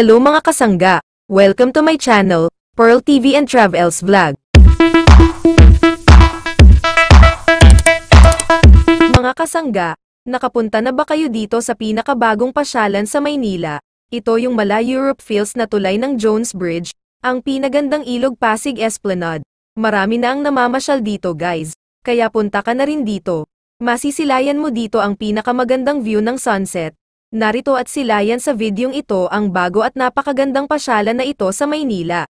Hello mga kasangga! Welcome to my channel, Pearl TV and Travels Vlog. Mga kasangga, nakapunta na ba kayo dito sa pinakabagong pasyalan sa Maynila? Ito yung Mala Europe feels na tulay ng Jones Bridge, ang pinagandang ilog Pasig Esplanade. Marami na ang namamasyal dito guys, kaya punta ka na rin dito. Masisilayan mo dito ang pinakamagandang view ng sunset. Narito at silayan sa videong ito ang bago at napakagandang pasyalan na ito sa Maynila.